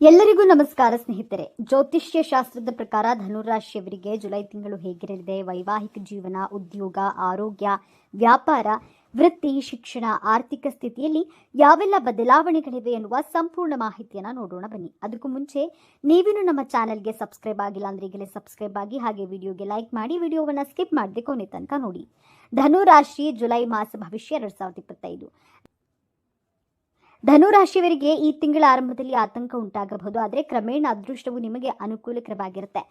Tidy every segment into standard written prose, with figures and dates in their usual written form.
ಎಲ್ಲರಿಗೂ ನಮಸ್ಕಾರ ಸ್ನೇಹಿತರೆ. ಜ್ಯೋತಿಷ್ಯ ಶಾಸ್ತ್ರದ ಪ್ರಕಾರ ಧನುರಾಶಿಯವರಿಗೆ ಜುಲೈ ತಿಂಗಳು ಹೇಗಿರಲಿದೆ, ವೈವಾಹಿಕ ಜೀವನ, ಉದ್ಯೋಗ, ಆರೋಗ್ಯ, ವ್ಯಾಪಾರ, ವೃತ್ತಿ, ಶಿಕ್ಷಣ, ಆರ್ಥಿಕ ಸ್ಥಿತಿಯಲ್ಲಿ ಯಾವೆಲ್ಲ ಬದಲಾವಣೆಗಳಿವೆ ಎನ್ನುವ ಸಂಪೂರ್ಣ ಮಾಹಿತಿಯನ್ನು ನೋಡೋಣ ಬನ್ನಿ. ಅದಕ್ಕೂ ಮುಂಚೆ ನೀವಿನ್ನು ನಮ್ಮ ಚಾನೆಲ್ಗೆ ಸಬ್ಸ್ಕ್ರೈಬ್ ಆಗಿಲ್ಲ ಅಂದ್ರೆ ಈಗಲೇ ಸಬ್ಸ್ಕ್ರೈಬ್ ಆಗಿ, ಹಾಗೆ ವಿಡಿಯೋಗೆ ಲೈಕ್ ಮಾಡಿ, ವಿಡಿಯೋವನ್ನು ಸ್ಕಿಪ್ ಮಾಡದೆ ಕೊನೆ ತನಕ ನೋಡಿ. ಧನುರಾಶಿ ಜುಲೈ ಮಾಸ ಭವಿಷ್ಯ 2025. ಧನುರಾಶಿಯವರಿಗೆ ಈ ತಿಂಗಳ ಆರಂಭದಲ್ಲಿ ಆತಂಕ ಉಂಟಾಗಬಹುದು, ಆದರೆ ಕ್ರಮೇಣ ಅದೃಷ್ಟವು ನಿಮಗೆ ಅನುಕೂಲಕರವಾಗಿರುತ್ತೆ.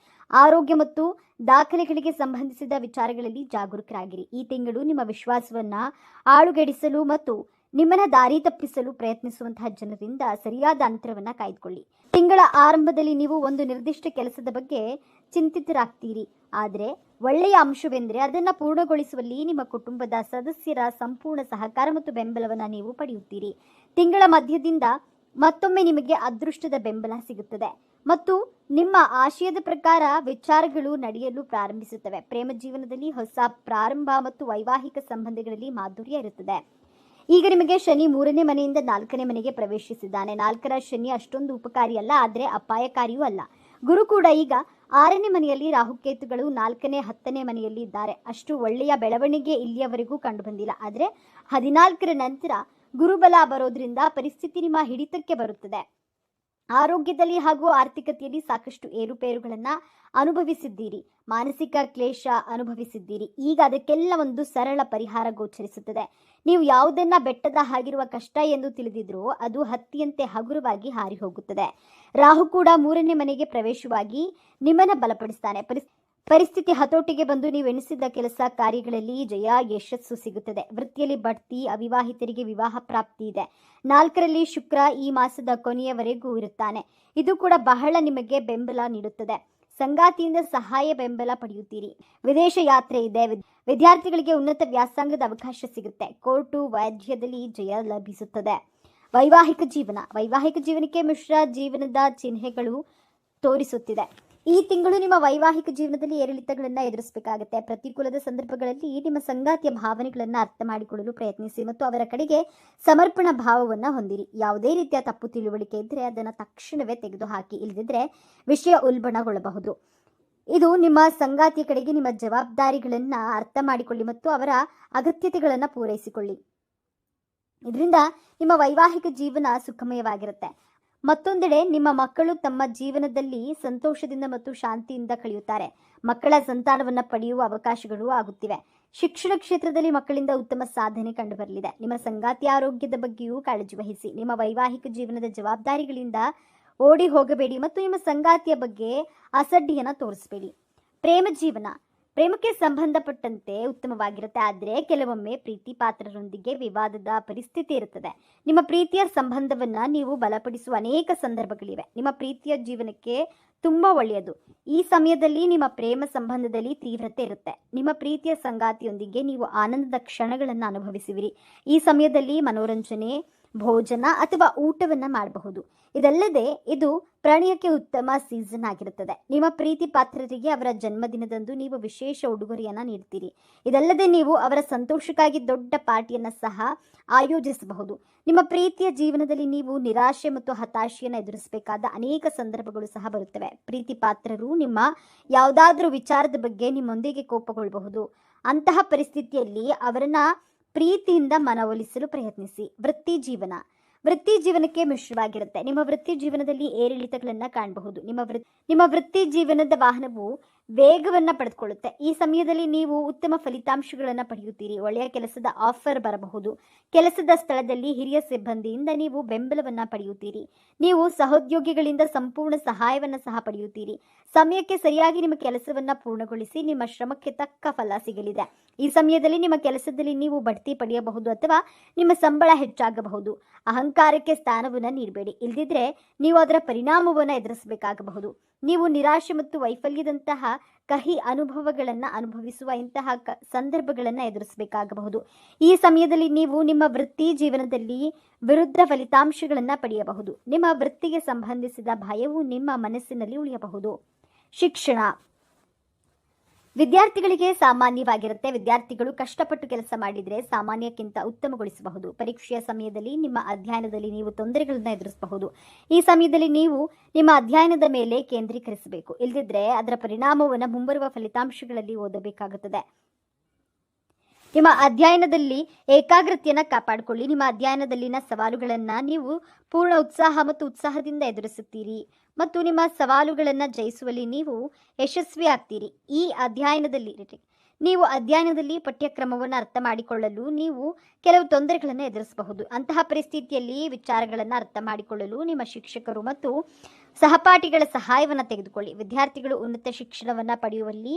ಆರೋಗ್ಯ ಮತ್ತು ದಾಖಲೆಗಳಿಗೆ ಸಂಬಂಧಿಸಿದ ವಿಚಾರಗಳಲ್ಲಿ ಜಾಗರೂಕರಾಗಿರಿ. ಈ ತಿಂಗಳು ನಿಮ್ಮ ವಿಶ್ವಾಸವನ್ನ ಆಳುಗೆಡಿಸಲು ಮತ್ತು ನಿಮ್ಮನ್ನ ದಾರಿ ತಪ್ಪಿಸಲು ಪ್ರಯತ್ನಿಸುವಂತಹ ಜನರಿಂದ ಸರಿಯಾದ ಅಂತರವನ್ನ ಕಾಯ್ದುಕೊಳ್ಳಿ. ತಿಂಗಳ ಆರಂಭದಲ್ಲಿ ನೀವು ಒಂದು ನಿರ್ದಿಷ್ಟ ಕೆಲಸದ ಬಗ್ಗೆ ಚಿಂತಿತರಾಗ್ತೀರಿ, ಆದರೆ ಒಳ್ಳೆಯ ಅಂಶವೆಂದರೆ ಅದನ್ನು ಪೂರ್ಣಗೊಳಿಸುವಲ್ಲಿ ನಿಮ್ಮ ಕುಟುಂಬದ ಸದಸ್ಯರ ಸಂಪೂರ್ಣ ಸಹಕಾರ ಮತ್ತು ಬೆಂಬಲವನ್ನು ನೀವು ಪಡೆಯುತ್ತೀರಿ. ತಿಂಗಳ ಮಧ್ಯದಿಂದ ಮತ್ತೊಮ್ಮೆ ನಿಮಗೆ ಅದೃಷ್ಟದ ಬೆಂಬಲ ಸಿಗುತ್ತದೆ ಮತ್ತು ನಿಮ್ಮ ಆಶಯದ ಪ್ರಕಾರ ವಿಚಾರಗಳು ನಡೆಯಲು ಪ್ರಾರಂಭಿಸುತ್ತವೆ. ಪ್ರೇಮ ಜೀವನದಲ್ಲಿ ಹೊಸ ಪ್ರಾರಂಭ ಮತ್ತು ವೈವಾಹಿಕ ಸಂಬಂಧಗಳಲ್ಲಿ ಮಾಧುರ್ಯ ಇರುತ್ತದೆ. ಈಗ ನಿಮಗೆ ಶನಿ 3ನೇ ಮನೆಯಿಂದ 4ನೇ ಮನೆಗೆ ಪ್ರವೇಶಿಸಿದ್ದಾನೆ. 4ರ ಶನಿ ಅಷ್ಟೊಂದು ಉಪಕಾರಿ ಅಲ್ಲ, ಆದರೆ ಅಪಾಯಕಾರಿಯೂ ಅಲ್ಲ. ಗುರು ಕೂಡ ಈಗ 6ನೇ ಮನೆಯಲ್ಲಿ, ರಾಹುಕೇತುಗಳು 4ನೇ 10ನೇ ಮನೆಯಲ್ಲಿ ಇದ್ದಾರೆ. ಅಷ್ಟು ಒಳ್ಳೆಯ ಬೆಳವಣಿಗೆ ಇಲ್ಲಿಯವರೆಗೂ ಕಂಡು ಬಂದಿಲ್ಲ, ಆದರೆ 14ರ ನಂತರ ಗುರುಬಲ ಬರೋದ್ರಿಂದ ಪರಿಸ್ಥಿತಿ ನಿಮ್ಮ ಹಿಡಿತಕ್ಕೆ ಬರುತ್ತದೆ. ಆರೋಗ್ಯದಲ್ಲಿ ಹಾಗೂ ಆರ್ಥಿಕತೆಯಲ್ಲಿ ಸಾಕಷ್ಟು ಏರುಪೇರುಗಳನ್ನ ಅನುಭವಿಸಿದ್ದೀರಿ, ಮಾನಸಿಕ ಕ್ಲೇಶ ಅನುಭವಿಸಿದ್ದೀರಿ. ಈಗ ಅದಕ್ಕೆಲ್ಲ ಒಂದು ಸರಳ ಪರಿಹಾರ ಗೋಚರಿಸುತ್ತದೆ. ನೀವು ಯಾವುದನ್ನ ಬೆಟ್ಟದ ಹಾಗಿರುವ ಕಷ್ಟ ಎಂದು ತಿಳಿದಿದ್ರೋ ಅದು ಹತ್ತಿಯಂತೆ ಹಗುರವಾಗಿ ಹಾರಿ ಹೋಗುತ್ತದೆ. ರಾಹು ಕೂಡ 3ನೇ ಮನೆಗೆ ಪ್ರವೇಶವಾಗಿ ನಿಮ್ಮನ್ನ ಬಲಪಡಿಸ್ತಾನೆ. ಪರಿಸ್ಥಿತಿ ಹತೋಟಿಗೆ ಬಂದು ನೀವು ಎಣಿಸಿದ ಕೆಲಸ ಕಾರ್ಯಗಳಲ್ಲಿ ಜಯ, ಯಶಸ್ಸು ಸಿಗುತ್ತದೆ. ವೃತ್ತಿಯಲ್ಲಿ ಬಡ್ತಿ, ಅವಿವಾಹಿತರಿಗೆ ವಿವಾಹ ಪ್ರಾಪ್ತಿ ಇದೆ. 4ರಲ್ಲಿ ಶುಕ್ರ ಈ ಮಾಸದ ಕೊನೆಯವರೆಗೂ ಇರುತ್ತಾನೆ. ಇದು ಕೂಡ ಬಹಳ ನಿಮಗೆ ಬೆಂಬಲ ನೀಡುತ್ತದೆ. ಸಂಗಾತಿಯಿಂದ ಸಹಾಯ ಬೆಂಬಲ ಪಡೆಯುತ್ತೀರಿ. ವಿದೇಶ ಯಾತ್ರೆ ಇದೆ. ವಿದ್ಯಾರ್ಥಿಗಳಿಗೆ ಉನ್ನತ ವ್ಯಾಸಂಗದ ಅವಕಾಶ ಸಿಗುತ್ತೆ. ಕೋರ್ಟು ವೈದ್ಯದಲ್ಲಿ ಜಯ ಲಭಿಸುತ್ತದೆ. ವೈವಾಹಿಕ ಜೀವನಕ್ಕೆ ಮಿಶ್ರ ಜೀವನದ ಚಿಹ್ನೆಗಳು ತೋರಿಸುತ್ತಿದೆ. ಈ ತಿಂಗಳು ನಿಮ್ಮ ವೈವಾಹಿಕ ಜೀವನದಲ್ಲಿ ಏರಿಳಿತಗಳನ್ನು ಎದುರಿಸಬೇಕಾಗುತ್ತೆ. ಪ್ರತಿಕೂಲದ ಸಂದರ್ಭಗಳಲ್ಲಿ ನಿಮ್ಮ ಸಂಗಾತಿಯ ಭಾವನೆಗಳನ್ನು ಅರ್ಥ ಮಾಡಿಕೊಳ್ಳಲು ಪ್ರಯತ್ನಿಸಿ ಮತ್ತು ಅವರ ಕಡೆಗೆ ಸಮರ್ಪಣಾ ಭಾವವನ್ನು ಹೊಂದಿರಿ. ಯಾವುದೇ ರೀತಿಯ ತಪ್ಪು ತಿಳುವಳಿಕೆ ಇದ್ದರೆ ಅದನ್ನು ತಕ್ಷಣವೇ ತೆಗೆದುಹಾಕಿ, ಇಲ್ಲದಿದ್ದರೆ ವಿಷಯ ಉಲ್ಬಣಗೊಳ್ಳಬಹುದು. ಇದು ನಿಮ್ಮ ಸಂಗಾತಿಯ ಕಡೆಗೆ ನಿಮ್ಮ ಜವಾಬ್ದಾರಿಗಳನ್ನು ಅರ್ಥ ಮಾಡಿಕೊಳ್ಳಿ ಮತ್ತು ಅವರ ಅಗತ್ಯತೆಗಳನ್ನು ಪೂರೈಸಿಕೊಳ್ಳಿ. ಇದರಿಂದ ನಿಮ್ಮ ವೈವಾಹಿಕ ಜೀವನ ಸುಖಮಯವಾಗಿರುತ್ತೆ. ಮತ್ತೊಂದೆಡೆ ನಿಮ್ಮ ಮಕ್ಕಳು ತಮ್ಮ ಜೀವನದಲ್ಲಿ ಸಂತೋಷದಿಂದ ಮತ್ತು ಶಾಂತಿಯಿಂದ ಕಳೆಯುತ್ತಾರೆ. ಮಕ್ಕಳ ಸಂತಾನವನ್ನು ಪಡೆಯುವ ಅವಕಾಶಗಳು ಆಗುತ್ತಿವೆ. ಶಿಕ್ಷಣ ಕ್ಷೇತ್ರದಲ್ಲಿ ಮಕ್ಕಳಿಂದ ಉತ್ತಮ ಸಾಧನೆ ಕಂಡುಬರಲಿದೆ. ನಿಮ್ಮ ಸಂಗಾತಿ ಆರೋಗ್ಯದ ಬಗ್ಗೆಯೂ ಕಾಳಜಿ ವಹಿಸಿ. ನಿಮ್ಮ ವೈವಾಹಿಕ ಜೀವನದ ಜವಾಬ್ದಾರಿಗಳಿಂದ ಓಡಿ ಹೋಗಬೇಡಿ ಮತ್ತು ನಿಮ್ಮ ಸಂಗಾತಿಯ ಬಗ್ಗೆ ಅಸಡ್ಡೆಯನ್ನು ತೋರಿಸಬೇಡಿ. ಪ್ರೇಮಕ್ಕೆ ಸಂಬಂಧಪಟ್ಟಂತೆ ಉತ್ತಮವಾಗಿರುತ್ತೆ, ಆದರೆ ಕೆಲವೊಮ್ಮೆ ಪ್ರೀತಿ ಪಾತ್ರರೊಂದಿಗೆ ವಿವಾದದ ಪರಿಸ್ಥಿತಿ ಇರುತ್ತದೆ. ನಿಮ್ಮ ಪ್ರೀತಿಯ ಸಂಬಂಧವನ್ನ ನೀವು ಬಲಪಡಿಸುವ ಅನೇಕ ಸಂದರ್ಭಗಳಿವೆ. ನಿಮ್ಮ ಪ್ರೀತಿಯ ಜೀವನಕ್ಕೆ ತುಂಬಾ ಒಳ್ಳೆಯದು. ಈ ಸಮಯದಲ್ಲಿ ನಿಮ್ಮ ಪ್ರೇಮ ಸಂಬಂಧದಲ್ಲಿ ತೀವ್ರತೆ ಇರುತ್ತೆ. ನಿಮ್ಮ ಪ್ರೀತಿಯ ಸಂಗಾತಿಯೊಂದಿಗೆ ನೀವು ಆನಂದದ ಕ್ಷಣಗಳನ್ನು ಅನುಭವಿಸುವಿರಿ. ಈ ಸಮಯದಲ್ಲಿ ಮನೋರಂಜನೆ, ಭೋಜನ ಅಥವಾ ಊಟವನ್ನ ಮಾಡಬಹುದು. ಇದಲ್ಲದೆ ಇದು ಪ್ರಣಯಕ್ಕೆ ಉತ್ತಮ ಸೀಸನ್ ಆಗಿರುತ್ತದೆ. ನಿಮ್ಮ ಪ್ರೀತಿ ಪಾತ್ರರಿಗೆ ಅವರ ಜನ್ಮದಿನದಂದು ನೀವು ವಿಶೇಷ ಉಡುಗೊರೆಯನ್ನ ನೀಡ್ತೀರಿ. ಇದಲ್ಲದೆ ನೀವು ಅವರ ಸಂತೋಷಕ್ಕಾಗಿ ದೊಡ್ಡ ಪಾರ್ಟಿಯನ್ನ ಸಹ ಆಯೋಜಿಸಬಹುದು. ನಿಮ್ಮ ಪ್ರೀತಿಯ ಜೀವನದಲ್ಲಿ ನೀವು ನಿರಾಶೆ ಮತ್ತು ಹತಾಶೆಯನ್ನು ಎದುರಿಸಬೇಕಾದ ಅನೇಕ ಸಂದರ್ಭಗಳು ಸಹ ಬರುತ್ತವೆ. ಪ್ರೀತಿ ಪಾತ್ರರು ನಿಮ್ಮ ಯಾವುದಾದ್ರೂ ವಿಚಾರದ ಬಗ್ಗೆ ನಿಮ್ಮೊಂದಿಗೆ ಕೋಪಗೊಳ್ಳಬಹುದು. ಅಂತಹ ಪರಿಸ್ಥಿತಿಯಲ್ಲಿ ಅವರನ್ನ ಪ್ರೀತಿಯಿಂದ ಮನವೊಲಿಸಲು ಪ್ರಯತ್ನಿಸಿ. ವೃತ್ತಿ ಜೀವನಕ್ಕೆ ಮಿಶ್ರವಾಗಿರುತ್ತೆ. ನಿಮ್ಮ ವೃತ್ತಿ ಜೀವನದಲ್ಲಿ ಏರಿಳಿತಗಳನ್ನು ಕಾಣಬಹುದು. ನಿಮ್ಮ ವೃತ್ತಿ ಜೀವನದ ವಾಹನವು ವೇಗವನ್ನು ಪಡೆದುಕೊಳ್ಳುತ್ತೆ. ಈ ಸಮಯದಲ್ಲಿ ನೀವು ಉತ್ತಮ ಫಲಿತಾಂಶಗಳನ್ನು ಪಡೆಯುತ್ತೀರಿ. ಒಳ್ಳೆಯ ಕೆಲಸದ ಆಫರ್ ಬರಬಹುದು. ಕೆಲಸದ ಸ್ಥಳದಲ್ಲಿ ಹಿರಿಯ ಸಿಬ್ಬಂದಿಯಿಂದ ನೀವು ಬೆಂಬಲವನ್ನು ಪಡೆಯುತ್ತೀರಿ. ನೀವು ಸಹೋದ್ಯೋಗಿಗಳಿಂದ ಸಂಪೂರ್ಣ ಸಹಾಯವನ್ನು ಸಹ ಪಡೆಯುತ್ತೀರಿ. ಸಮಯಕ್ಕೆ ಸರಿಯಾಗಿ ನಿಮ್ಮ ಕೆಲಸವನ್ನು ಪೂರ್ಣಗೊಳಿಸಿ. ನಿಮ್ಮ ಶ್ರಮಕ್ಕೆ ತಕ್ಕ ಫಲ ಸಿಗಲಿದೆ. ಈ ಸಮಯದಲ್ಲಿ ನಿಮ್ಮ ಕೆಲಸದಲ್ಲಿ ನೀವು ಬಡ್ತಿ ಪಡೆಯಬಹುದು ಅಥವಾ ನಿಮ್ಮ ಸಂಬಳ ಹೆಚ್ಚಾಗಬಹುದು. ಅಹಂಕಾರಕ್ಕೆ ಸ್ಥಾನವನ್ನು ನೀಡಬೇಡಿ, ಇಲ್ಲದಿದ್ದರೆ ನೀವು ಅದರ ಪರಿಣಾಮವನ್ನು ಎದುರಿಸಬೇಕಾಗಬಹುದು. ನೀವು ನಿರಾಶೆ ಮತ್ತು ವೈಫಲ್ಯದಂತಹ ಕಹಿ ಅನುಭವಗಳನ್ನು ಅನುಭವಿಸುವ ಇಂತಹ ಸಂದರ್ಭಗಳನ್ನು ಎದುರಿಸಬೇಕಾಗಬಹುದು. ಈ ಸಮಯದಲ್ಲಿ ನೀವು ನಿಮ್ಮ ವೃತ್ತಿ ಜೀವನದಲ್ಲಿ ವಿರುದ್ಧ ಫಲಿತಾಂಶಗಳನ್ನು ಪಡೆಯಬಹುದು. ನಿಮ್ಮ ವೃತ್ತಿಗೆ ಸಂಬಂಧಿಸಿದ ಭಯವು ನಿಮ್ಮ ಮನಸ್ಸಿನಲ್ಲಿ ಉಳಿಯಬಹುದು. ವಿದ್ಯಾರ್ಥಿಗಳಿಗೆ ಸಾಮಾನ್ಯವಾಗಿರುತ್ತೆ. ವಿದ್ಯಾರ್ಥಿಗಳು ಕಷ್ಟಪಟ್ಟು ಕೆಲಸ ಮಾಡಿದರೆ ಸಾಮಾನ್ಯಕ್ಕಿಂತ ಉತ್ತಮಗೊಳಿಸಬಹುದು. ಪರೀಕ್ಷೆಯ ಸಮಯದಲ್ಲಿ ನಿಮ್ಮ ಅಧ್ಯಯನದಲ್ಲಿ ನೀವು ತೊಂದರೆಗಳನ್ನು ಎದುರಿಸಬಹುದು. ಈ ಸಮಯದಲ್ಲಿ ನೀವು ನಿಮ್ಮ ಅಧ್ಯಯನದ ಮೇಲೆ ಕೇಂದ್ರೀಕರಿಸಬೇಕು. ಇಲ್ಲದಿದ್ದರೆ ಅದರ ಪರಿಣಾಮವನ್ನು ಮುಂಬರುವ ಫಲಿತಾಂಶಗಳಲ್ಲಿ ಓದಬೇಕಾಗುತ್ತದೆ. ನಿಮ್ಮ ಅಧ್ಯಯನದಲ್ಲಿ ಏಕಾಗ್ರತೆಯನ್ನು ಕಾಪಾಡಿಕೊಳ್ಳಿ. ನಿಮ್ಮ ಅಧ್ಯಯನದಲ್ಲಿನ ಸವಾಲುಗಳನ್ನು ನೀವು ಪೂರ್ಣ ಉತ್ಸಾಹ ಮತ್ತು ಉತ್ಸಾಹದಿಂದ ಎದುರಿಸುತ್ತೀರಿ ಮತ್ತು ನಿಮ್ಮ ಸವಾಲುಗಳನ್ನು ಜಯಿಸುವಲ್ಲಿ ನೀವು ಯಶಸ್ವಿ ಆಗ್ತೀರಿ. ಈ ಅಧ್ಯಯನದಲ್ಲಿ ಪಠ್ಯಕ್ರಮವನ್ನು ಅರ್ಥ ಮಾಡಿಕೊಳ್ಳಲು ನೀವು ಕೆಲವು ತೊಂದರೆಗಳನ್ನು ಎದುರಿಸಬಹುದು. ಅಂತಹ ಪರಿಸ್ಥಿತಿಯಲ್ಲಿ ವಿಚಾರಗಳನ್ನು ಅರ್ಥ ಮಾಡಿಕೊಳ್ಳಲು ನಿಮ್ಮ ಶಿಕ್ಷಕರು ಮತ್ತು ಸಹಪಾಠಿಗಳ ಸಹಾಯವನ್ನು ತೆಗೆದುಕೊಳ್ಳಿ. ವಿದ್ಯಾರ್ಥಿಗಳು ಉನ್ನತ ಶಿಕ್ಷಣವನ್ನು ಪಡೆಯುವಲ್ಲಿ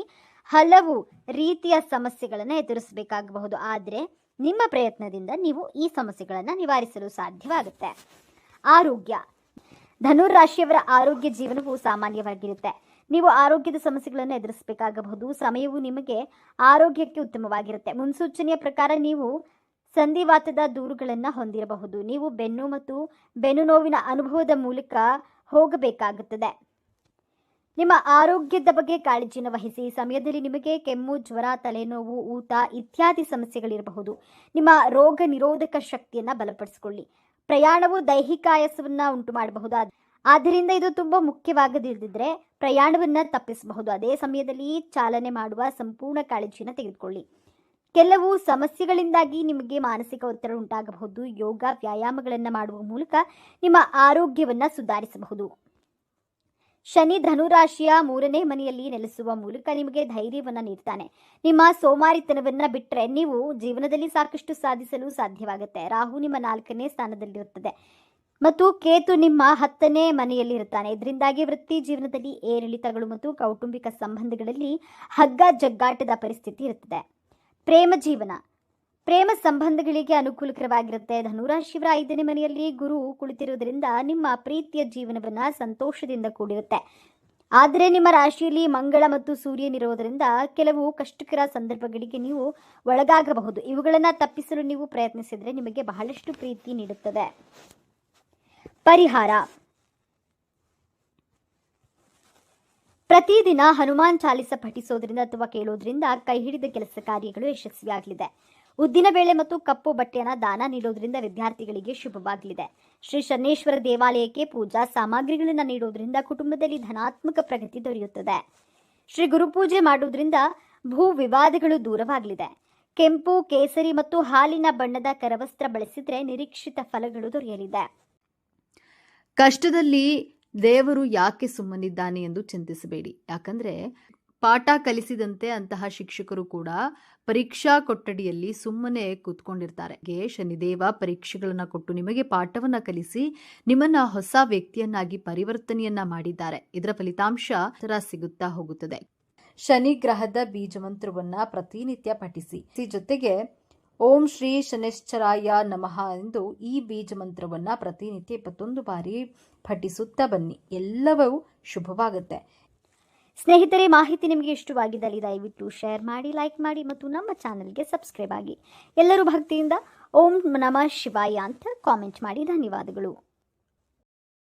ಹಲವು ರೀತಿಯ ಸಮಸ್ಯೆಗಳನ್ನು ಎದುರಿಸಬೇಕಾಗಬಹುದು. ಆದರೆ ನಿಮ್ಮ ಪ್ರಯತ್ನದಿಂದ ನೀವು ಈ ಸಮಸ್ಯೆಗಳನ್ನು ನಿವಾರಿಸಲು ಸಾಧ್ಯವಾಗುತ್ತೆ. ಆರೋಗ್ಯ. ಧನುರಾಶಿಯವರ ಆರೋಗ್ಯ ಜೀವನವು ಸಾಮಾನ್ಯವಾಗಿರುತ್ತೆ. ನೀವು ಆರೋಗ್ಯದ ಸಮಸ್ಯೆಗಳನ್ನು ಎದುರಿಸಬೇಕಾಗಬಹುದು. ಸಮಯವು ನಿಮಗೆ ಆರೋಗ್ಯಕ್ಕೆ ಉತ್ತಮವಾಗಿರುತ್ತೆ. ಮುನ್ಸೂಚನೆಯ ಪ್ರಕಾರ ನೀವು ಸಂಧಿವಾತದ ದೂರುಗಳನ್ನು ಹೊಂದಿರಬಹುದು. ನೀವು ಬೆನ್ನು ಮತ್ತು ಬೆನ್ನು ನೋವಿನ ಅನುಭವದ ಮೂಲಕ ಹೋಗಬೇಕಾಗುತ್ತದೆ. ನಿಮ್ಮ ಆರೋಗ್ಯದ ಬಗ್ಗೆ ಕಾಳಜಿಯನ್ನು ವಹಿಸಿ. ಈ ಸಮಯದಲ್ಲಿ ನಿಮಗೆ ಕೆಮ್ಮು, ಜ್ವರ, ತಲೆನೋವು, ಊತ ಇತ್ಯಾದಿ ಸಮಸ್ಯೆಗಳಿರಬಹುದು. ನಿಮ್ಮ ರೋಗ ನಿರೋಧಕ ಶಕ್ತಿಯನ್ನು ಬಲಪಡಿಸಿಕೊಳ್ಳಿ. ಪ್ರಯಾಣವು ದೈಹಿಕ ಆಯಾಸವನ್ನು ಉಂಟು ಮಾಡಬಹುದು. ಆದ್ದರಿಂದ ಇದು ತುಂಬ ಮುಖ್ಯವಾಗದಿದ್ದರೆ ಪ್ರಯಾಣವನ್ನು ತಪ್ಪಿಸಬಹುದು. ಅದೇ ಸಮಯದಲ್ಲಿ ಚಾಲನೆ ಮಾಡುವ ಸಂಪೂರ್ಣ ಕಾಳಜಿಯನ್ನು ತೆಗೆದುಕೊಳ್ಳಿ. ಕೆಲವು ಸಮಸ್ಯೆಗಳಿಂದಾಗಿ ನಿಮಗೆ ಮಾನಸಿಕ ಒತ್ತಡ ಉಂಟಾಗಬಹುದು. ಯೋಗ, ವ್ಯಾಯಾಮಗಳನ್ನು ಮಾಡುವ ಮೂಲಕ ನಿಮ್ಮ ಆರೋಗ್ಯವನ್ನು ಸುಧಾರಿಸಬಹುದು. ಶನಿ ಧನುರಾಶಿಯ 3ನೇ ಮನೆಯಲ್ಲಿ ನೆಲೆಸುವ ಮೂಲಕ ನಿಮಗೆ ಧೈರ್ಯವನ್ನು ನೀಡ್ತಾನೆ. ನಿಮ್ಮ ಸೋಮಾರಿತನವನ್ನು ಬಿಟ್ಟರೆ ನೀವು ಜೀವನದಲ್ಲಿ ಸಾಕಷ್ಟು ಸಾಧಿಸಲು ಸಾಧ್ಯವಾಗುತ್ತೆ. ರಾಹು ನಿಮ್ಮ 4ನೇ ಸ್ಥಾನದಲ್ಲಿರುತ್ತದೆ ಮತ್ತು ಕೇತು ನಿಮ್ಮ 10ನೇ ಮನೆಯಲ್ಲಿ ಇರ್ತಾನೆ. ಇದರಿಂದಾಗಿ ವೃತ್ತಿ ಜೀವನದಲ್ಲಿ ಏರಿಳಿತಗಳು ಮತ್ತು ಕೌಟುಂಬಿಕ ಸಂಬಂಧಗಳಲ್ಲಿ ಹಗ್ಗ ಜಗ್ಗಾಟದ ಪರಿಸ್ಥಿತಿ ಇರುತ್ತದೆ. ಪ್ರೇಮ ಜೀವನ. ಪ್ರೇಮ ಸಂಬಂಧಗಳಿಗೆ ಅನುಕೂಲಕರವಾಗಿರುತ್ತೆ. ಧನುರಾಶಿಯವರ 5ನೇ ಮನೆಯಲ್ಲಿ ಗುರು ಕುಳಿತಿರುವುದರಿಂದ ನಿಮ್ಮ ಪ್ರೀತಿಯ ಜೀವನವನ್ನು ಸಂತೋಷದಿಂದ ಕೂಡಿರುತ್ತೆ. ಆದರೆ ನಿಮ್ಮ ರಾಶಿಯಲ್ಲಿ ಮಂಗಳ ಮತ್ತು ಸೂರ್ಯನಿರುವುದರಿಂದ ಕೆಲವು ಕಷ್ಟಕರ ಸಂದರ್ಭಗಳಿಗೆ ನೀವು ಒಳಗಾಗಬಹುದು. ಇವುಗಳನ್ನು ತಪ್ಪಿಸಲು ನೀವು ಪ್ರಯತ್ನಿಸಿದರೆ ನಿಮಗೆ ಬಹಳಷ್ಟು ಪ್ರೀತಿ ನೀಡುತ್ತದೆ. ಪರಿಹಾರ. ಪ್ರತಿದಿನ ಹನುಮಾನ್ ಚಾಲಿಸ ಪಠಿಸೋದ್ರಿಂದ ಅಥವಾ ಕೇಳೋದ್ರಿಂದ ಕೈ ಹಿಡಿದ ಕೆಲಸ ಕಾರ್ಯಗಳು ಯಶಸ್ವಿಯಾಗಲಿದೆ. ಉದ್ದಿನ ಬೇಳೆ ಮತ್ತು ಕಪ್ಪು ಬಟ್ಟೆಯನ್ನು ದಾನ ನೀಡೋದ್ರಿಂದ ವಿದ್ಯಾರ್ಥಿಗಳಿಗೆ ಶುಭವಾಗಲಿದೆ. ಶ್ರೀ ಶನೇಶ್ವರ ದೇವಾಲಯಕ್ಕೆ ಪೂಜಾ ಸಾಮಗ್ರಿಗಳನ್ನು ನೀಡೋದ್ರಿಂದ ಕುಟುಂಬದಲ್ಲಿ ಧನಾತ್ಮಕ ಪ್ರಗತಿ ದೊರೆಯುತ್ತದೆ. ಶ್ರೀ ಗುರುಪೂಜೆ ಮಾಡೋದ್ರಿಂದ ಭೂ ವಿವಾದಗಳು ದೂರವಾಗಲಿದೆ. ಕೆಂಪು, ಕೇಸರಿ ಮತ್ತು ಹಾಲಿನ ಬಣ್ಣದ ಕರವಸ್ತ್ರ ಬಳಸಿದರೆ ನಿರೀಕ್ಷಿತ ಫಲಗಳು ದೊರೆಯಲಿದೆ. ಕಷ್ಟದಲ್ಲಿ ದೇವರು ಯಾಕೆ ಸುಮ್ಮನಿದ್ದಾನೆ ಎಂದು ಚಿಂತಿಸಬೇಡಿ. ಯಾಕಂದ್ರೆ ಪಾಠ ಕಲಿಸಿದಂತೆ ಅಂತಹ ಶಿಕ್ಷಕರು ಕೂಡ ಪರೀಕ್ಷಾ ಕೊಠಡಿಯಲ್ಲಿ ಸುಮ್ಮನೆ ಕೂತ್ಕೊಂಡಿರ್ತಾರೆ. ಶನಿದೇವ ಪರೀಕ್ಷೆಗಳನ್ನ ಕೊಟ್ಟು ನಿಮಗೆ ಪಾಠವನ್ನ ಕಲಿಸಿ ನಿಮ್ಮನ್ನ ಹೊಸ ವ್ಯಕ್ತಿಯನ್ನಾಗಿ ಪರಿವರ್ತನೆಯನ್ನ ಮಾಡಿದ್ದಾರೆ. ಇದರ ಫಲಿತಾಂಶ ಸಿಗುತ್ತಾ ಹೋಗುತ್ತದೆ. ಶನಿ ಗ್ರಹದ ಬೀಜ ಮಂತ್ರವನ್ನ ಪ್ರತಿನಿತ್ಯ ಪಠಿಸಿ. ಜೊತೆಗೆ ಓಂ ಶ್ರೀ ಶನೇಶ್ಚರಾಯ ನಮಃ ಎಂದು ಈ ಬೀಜ ಮಂತ್ರವನ್ನ ಪ್ರತಿನಿತ್ಯ 21 ಬಾರಿ ಪಠಿಸುತ್ತಾ ಬನ್ನಿ. ಎಲ್ಲವೂ ಶುಭವಾಗುತ್ತೆ. ಸ್ನೇಹಿತರೆ, ಮಾಹಿತಿ ನಿಮಗೆ ಇಷ್ಟವಾಗಿದ್ದಲ್ಲಿ ದಯವಿಟ್ಟು ಶೇರ್ ಮಾಡಿ, ಲೈಕ್ ಮಾಡಿ ಮತ್ತು ನಮ್ಮ ಚಾನೆಲ್ಗೆ ಸಬ್ಸ್ಕ್ರೈಬ್ ಆಗಿ. ಎಲ್ಲರೂ ಭಕ್ತಿಯಿಂದ ಓಂ ನಮಃ ಶಿವಾಯ ಅಂತ ಕಾಮೆಂಟ್ ಮಾಡಿ. ಧನ್ಯವಾದಗಳು.